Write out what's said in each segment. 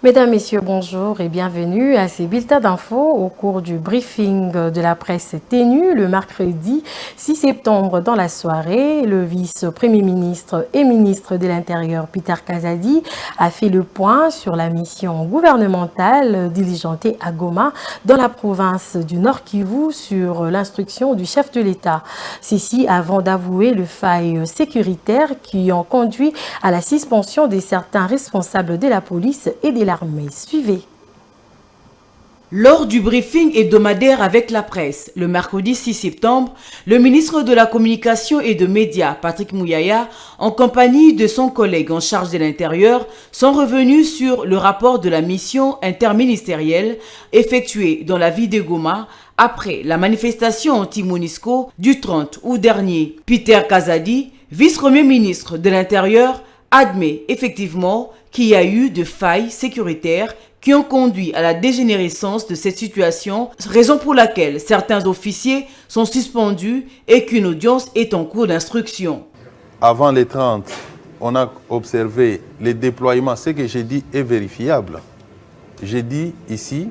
Mesdames, Messieurs, bonjour et bienvenue à ces bulletins d'infos au cours du briefing de la presse tenu le mercredi 6 septembre dans la soirée. Le vice-premier ministre et ministre de l'Intérieur Peter Kazadi a fait le point sur la mission gouvernementale diligentée à Goma dans la province du Nord Kivu sur l'instruction du chef de l'État. Ceci avant d'avouer les failles sécuritaires qui ont conduit à la suspension de certains responsables de la police et de l'armée. Suivez. Lors du briefing hebdomadaire avec la presse, le mercredi 6 septembre, le ministre de la Communication et de Médias, Patrick Muyaya, en compagnie de son collègue en charge de l'Intérieur, sont revenus sur le rapport de la mission interministérielle effectuée dans la ville de Goma après la manifestation anti-MONUSCO du 30 août dernier. Peter Kazadi, vice-premier ministre de l'Intérieur, admet effectivement qu'il y a eu de failles sécuritaires qui ont conduit à la dégénérescence de cette situation, raison pour laquelle certains officiers sont suspendus et qu'une audience est en cours d'instruction. Avant les 30, on a observé les déploiements. Ce que j'ai dit est vérifiable. J'ai dit ici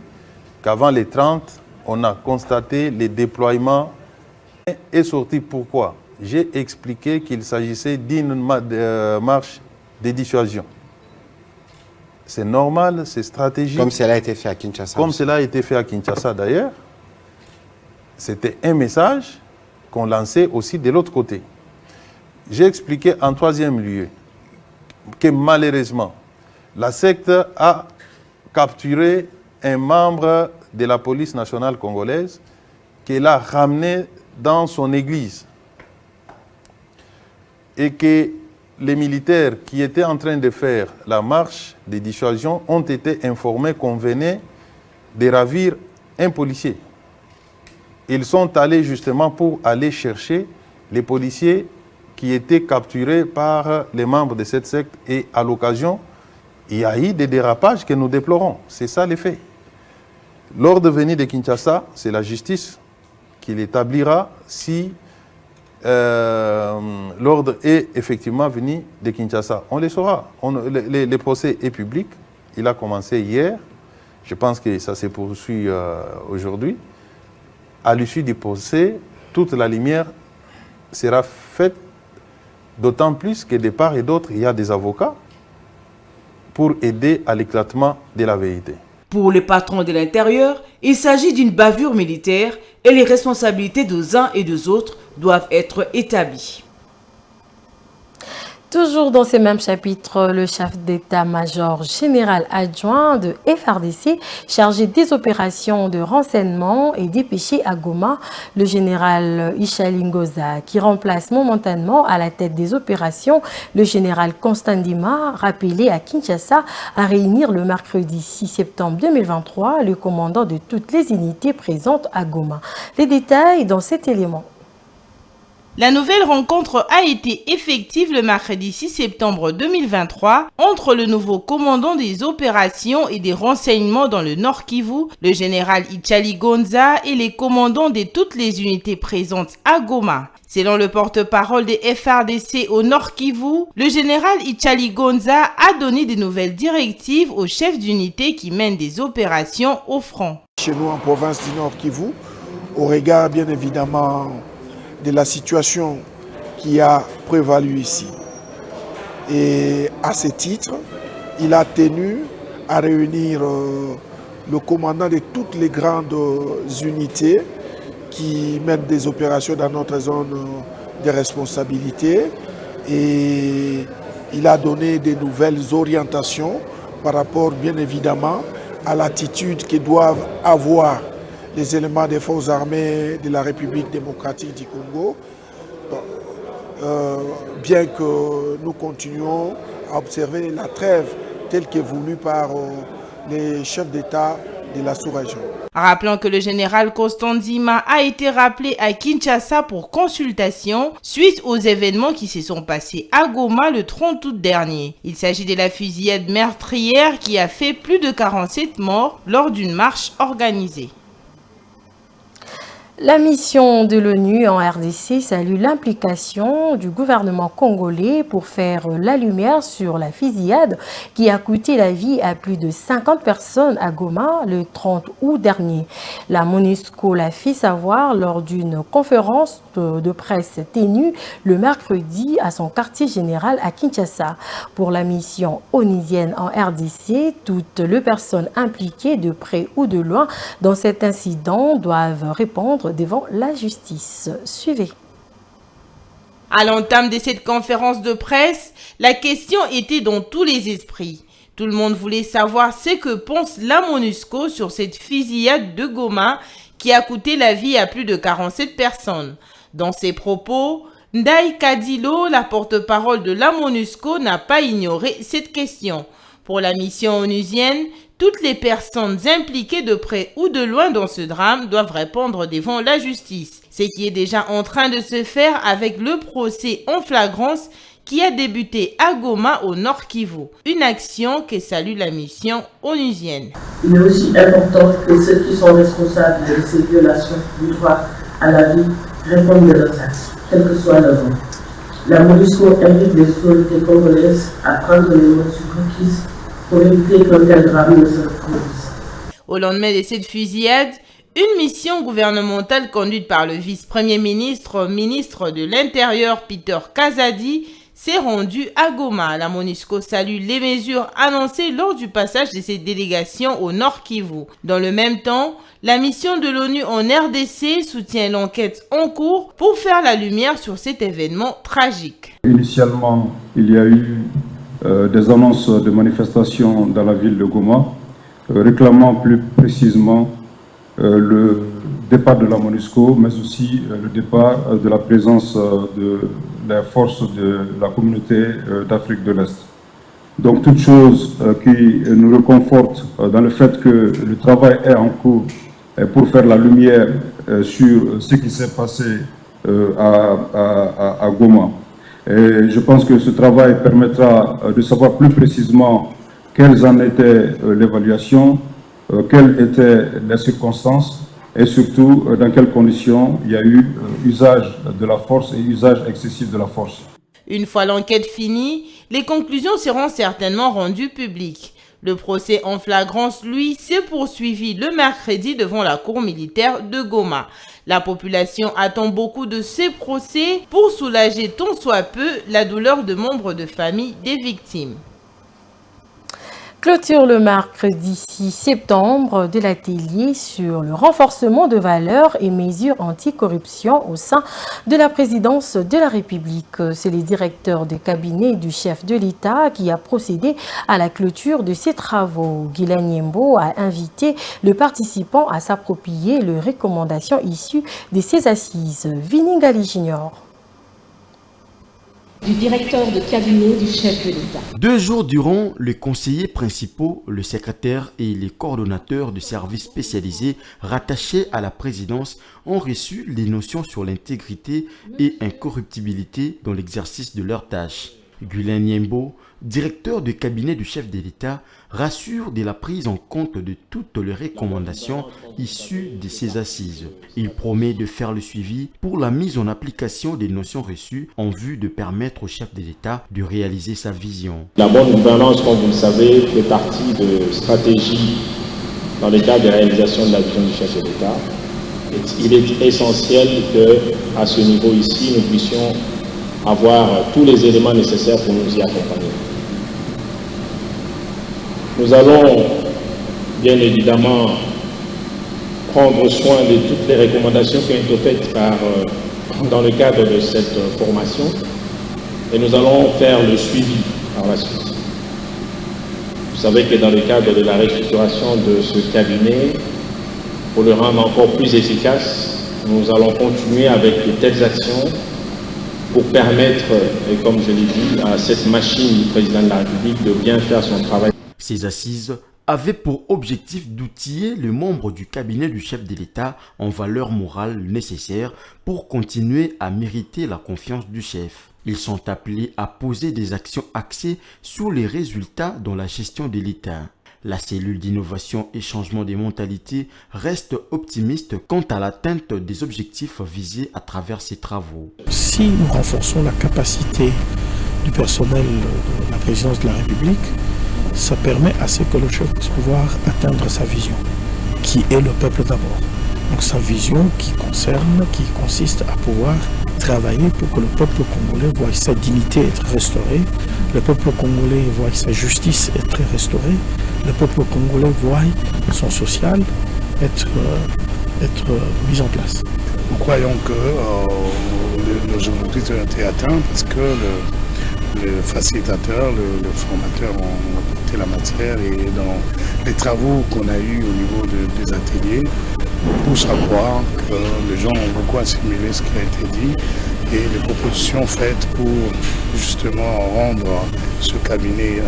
qu'avant les 30, on a constaté les déploiements et sorti. Pourquoi? J'ai expliqué qu'il s'agissait d'une marche de dissuasion. C'est normal, c'est stratégique. Comme cela a été fait à Kinshasa. Comme cela a été fait à Kinshasa d'ailleurs. C'était un message qu'on lançait aussi de l'autre côté. J'ai expliqué en troisième lieu que malheureusement, la secte a capturé un membre de la police nationale congolaise qu'elle a ramené dans son église. Et que les militaires qui étaient en train de faire la marche de dissuasion ont été informés qu'on venait de ravir un policier. Ils sont allés justement pour aller chercher les policiers qui étaient capturés par les membres de cette secte et à l'occasion, il y a eu des dérapages que nous déplorons. C'est ça les faits. L'ordre venu de Kinshasa, c'est la justice qui l'établira si l'ordre est effectivement venu de Kinshasa. On le saura. Le procès est public. Il a commencé hier. Je pense que ça se poursuit aujourd'hui. À l'issue du procès, toute la lumière sera faite, d'autant plus que de part et d'autre, il y a des avocats pour aider à l'éclatement de la vérité. Pour le patron de l'Intérieur, il s'agit d'une bavure militaire et les responsabilités des uns et des autres doivent être établies. Toujours dans ces mêmes chapitres, le chef d'état-major général adjoint de FARDC, chargé des opérations de renseignement et dépêché à Goma, le général Ishali Ngoza, qui remplace momentanément à la tête des opérations le général Constant Ndima, rappelé à Kinshasa à réunir le mercredi 6 septembre 2023 le commandant de toutes les unités présentes à Goma. Les détails dans cet élément. La nouvelle rencontre a été effective le mercredi 6 septembre 2023 entre le nouveau commandant des opérations et des renseignements dans le Nord Kivu, le général Ishali Ngoza, et les commandants de toutes les unités présentes à Goma. Selon le porte-parole des FARDC au Nord Kivu, le général Ishali Ngoza a donné de nouvelles directives aux chefs d'unité qui mènent des opérations au front. Chez nous en province du Nord Kivu, au regard bien évidemment de la situation qui a prévalu ici. Et à ce titre, il a tenu à réunir le commandant de toutes les grandes unités qui mènent des opérations dans notre zone de responsabilité. Et il a donné de nouvelles orientations par rapport bien évidemment à l'attitude que doivent avoir les éléments des forces armées de la République démocratique du Congo, bien que nous continuions à observer la trêve telle qu'est voulue par les chefs d'État de la sous-région. Rappelons que le général Constant Ndima a été rappelé à Kinshasa pour consultation suite aux événements qui se sont passés à Goma le 30 août dernier. Il s'agit de la fusillade meurtrière qui a fait plus de 47 morts lors d'une marche organisée. La mission de l'ONU en RDC salue l'implication du gouvernement congolais pour faire la lumière sur la fusillade qui a coûté la vie à plus de 50 personnes à Goma le 30 août dernier. La MONUSCO l'a fait savoir lors d'une conférence de presse tenue le mercredi à son quartier général à Kinshasa. Pour la mission onusienne en RDC, toutes les personnes impliquées de près ou de loin dans cet incident doivent répondre devant la justice. Suivez. À l'entame de cette conférence de presse, la question était dans tous les esprits. Tout le monde voulait savoir ce que pense la MONUSCO sur cette fusillade de Goma qui a coûté la vie à plus de 47 personnes. Dans ses propos, Ndai Kadilo, la porte-parole de la MONUSCO, n'a pas ignoré cette question. Pour la mission onusienne, toutes les personnes impliquées de près ou de loin dans ce drame doivent répondre devant la justice. Ce qui est déjà en train de se faire avec le procès en flagrance qui a débuté à Goma au Nord Kivu. Une action que salue la mission onusienne. Il est aussi important que ceux qui sont responsables de ces violations du droit à la vie répondent de leurs actes, quel que soit leur nom. La MONUSCO invite les autorités congolaises à prendre les mesures requises pour éviter qu'un tel drame ne se reproduise. Au lendemain de cette fusillade, une mission gouvernementale conduite par le vice-premier ministre, ministre de l'Intérieur Peter Kazadi, s'est rendue à Goma. La MONUSCO salue les mesures annoncées lors du passage de cette délégation au Nord Kivu. Dans le même temps, la mission de l'ONU en RDC soutient l'enquête en cours pour faire la lumière sur cet événement tragique. Initialement, il y a eu des annonces de manifestations dans la ville de Goma, réclamant plus précisément le départ de la MONUSCO, mais aussi le départ de la présence de la force de la communauté d'Afrique de l'Est. Donc toute chose qui nous réconforte dans le fait que le travail est en cours pour faire la lumière sur ce qui s'est passé à Goma. Et je pense que ce travail permettra de savoir plus précisément quelles en étaient l'évaluation, quelles étaient les circonstances et surtout dans quelles conditions il y a eu usage de la force et usage excessif de la force. Une fois l'enquête finie, les conclusions seront certainement rendues publiques. Le procès en flagrance, lui, s'est poursuivi le mercredi devant la cour militaire de Goma. La population attend beaucoup de ces procès pour soulager tant soit peu la douleur de membres de famille des victimes. Clôture le mercredi 6 septembre de l'atelier sur le renforcement de valeurs et mesures anticorruption au sein de la présidence de la République. C'est le directeur de cabinet du chef de l'État qui a procédé à la clôture de ces travaux. Guylain Nyembo a invité le participant à s'approprier les recommandations issues de ces assises. Viningali Junior. Du directeur de cabinet du chef de l'État. 2 jours durant, les conseillers principaux, le secrétaire et les coordonnateurs de services spécialisés rattachés à la présidence ont reçu les notions sur l'intégrité et incorruptibilité dans l'exercice de leurs tâches. Guylain Nyembo, directeur de cabinet du chef de l'État, rassure de la prise en compte de toutes les recommandations issues de ces assises. Il promet de faire le suivi pour la mise en application des notions reçues en vue de permettre au chef de l'État de réaliser sa vision. La bonne gouvernance, comme vous le savez, fait partie de stratégie dans le cadre de la réalisation de la vision du chef de l'État. Il est essentiel qu'à ce niveau ici, nous puissions avoir tous les éléments nécessaires pour nous y accompagner. Nous allons bien évidemment prendre soin de toutes les recommandations qui ont été faites dans le cadre de cette formation et nous allons faire le suivi par la suite. Vous savez que dans le cadre de la restructuration de ce cabinet, pour le rendre encore plus efficace, nous allons continuer avec de telles actions pour permettre, et comme je l'ai dit, à cette machine du président de la République de bien faire son travail. Ces assises avaient pour objectif d'outiller les membres du cabinet du chef de l'État en valeurs morales nécessaires pour continuer à mériter la confiance du chef. Ils sont appelés à poser des actions axées sur les résultats dans la gestion de l'État. La cellule d'innovation et changement des mentalités reste optimiste quant à l'atteinte des objectifs visés à travers ces travaux. Si nous renforçons la capacité du personnel de la présidence de la République, ça permet à ce que le chef puisse pouvoir atteindre sa vision, qui est le peuple d'abord. Donc sa vision qui consiste à pouvoir travailler pour que le peuple congolais voie sa dignité être restaurée, le peuple congolais voie sa justice être restaurée, le peuple congolais voie son social être mis en place. Nous croyons que nos objectifs ont été atteints parce que le facilitateur, le formateur ont apporté la matière et dans les travaux qu'on a eus au niveau des ateliers, on pousse à croire que les gens ont beaucoup assimilé ce qui a été dit et les propositions faites pour justement rendre ce cabinet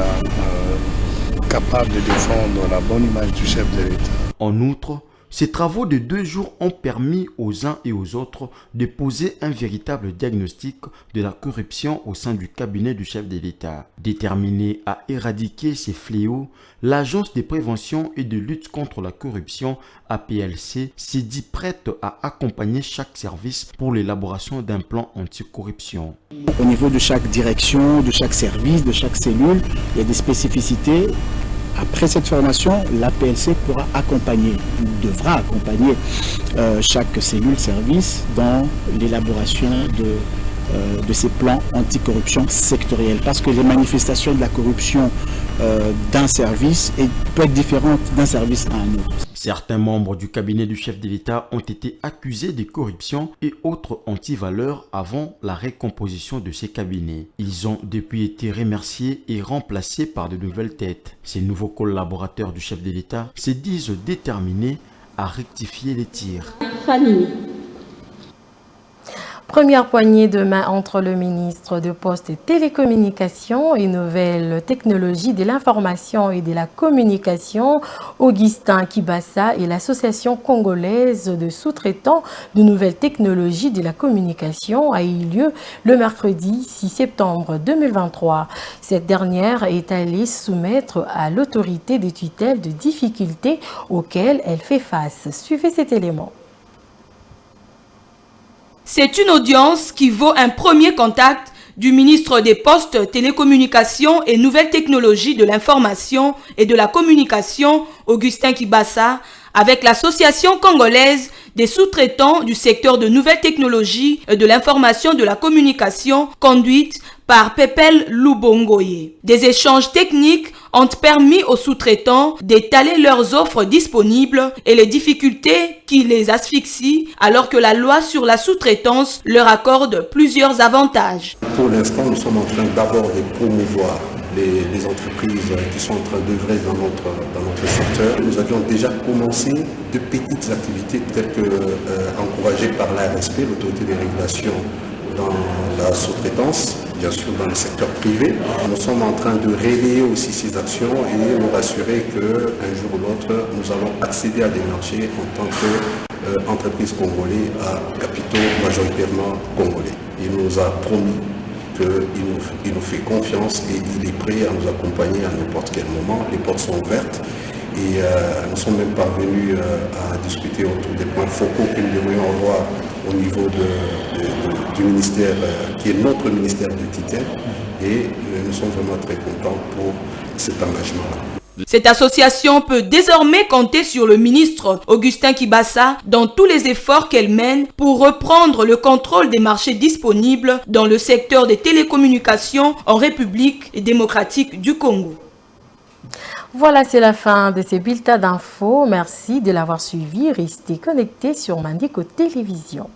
capable de défendre la bonne image du chef de l'État. En outre, ces travaux de 2 jours ont permis aux uns et aux autres de poser un véritable diagnostic de la corruption au sein du cabinet du chef de l'État. Déterminée à éradiquer ces fléaux, l'Agence de prévention et de lutte contre la corruption, APLC, s'est dit prête à accompagner chaque service pour l'élaboration d'un plan anticorruption. Au niveau de chaque direction, de chaque service, de chaque cellule, il y a des spécificités. Après cette formation, l'APLC pourra accompagner, devra accompagner chaque cellule-service dans l'élaboration de ces plans anticorruption sectoriels. Parce que les manifestations de la corruption d'un service peuvent être différentes d'un service à un autre. Certains membres du cabinet du chef de l'État ont été accusés de corruption et autres antivaleurs avant la recomposition de ces cabinets. Ils ont depuis été remerciés et remplacés par de nouvelles têtes. Ces nouveaux collaborateurs du chef de l'État se disent déterminés à rectifier les tirs. Première poignée de main entre le ministre de Postes et Télécommunications et Nouvelles Technologies de l'Information et de la Communication, Augustin Kibassa, et l'Association congolaise de sous-traitants de Nouvelles Technologies de la Communication a eu lieu le mercredi 6 septembre 2023. Cette dernière est allée soumettre à l'autorité de tutelle de difficultés auxquelles elle fait face. Suivez cet élément. C'est une audience qui vaut un premier contact du ministre des Postes, Télécommunications et Nouvelles Technologies de l'Information et de la Communication, Augustin Kibassa, avec l'Association congolaise des sous-traitants du secteur de Nouvelles Technologies et de l'Information et de la Communication, conduite par Pepel Lubongoye. Des échanges techniques ont permis aux sous-traitants d'étaler leurs offres disponibles et les difficultés qui les asphyxient alors que la loi sur la sous-traitance leur accorde plusieurs avantages. Pour l'instant, nous sommes en train d'abord de promouvoir les entreprises qui sont en train d'œuvrer dans notre secteur. Nous avions déjà commencé de petites activités telles que encouragées par l'ARSP, l'autorité des régulations dans la sous-traitance, bien sûr dans le secteur privé. Nous sommes en train de relayer aussi ces actions et nous rassurer qu'un jour ou l'autre, nous allons accéder à des marchés en tant qu'entreprise congolaise à capitaux majoritairement congolais. Il nous a promis qu'il nous fait confiance et il est prêt à nous accompagner à n'importe quel moment. Les portes sont ouvertes et nous sommes même parvenus à discuter autour des points focaux que nous devrions avoir au niveau du ministère, qui est notre ministère de tutelle, et nous sommes vraiment très contents pour cet engagement-là. Cette association peut désormais compter sur le ministre Augustin Kibassa dans tous les efforts qu'elle mène pour reprendre le contrôle des marchés disponibles dans le secteur des télécommunications en République démocratique du Congo. Voilà, c'est la fin de ces bulletins d'infos. Merci de l'avoir suivi. Restez connectés sur Mandiko Télévision.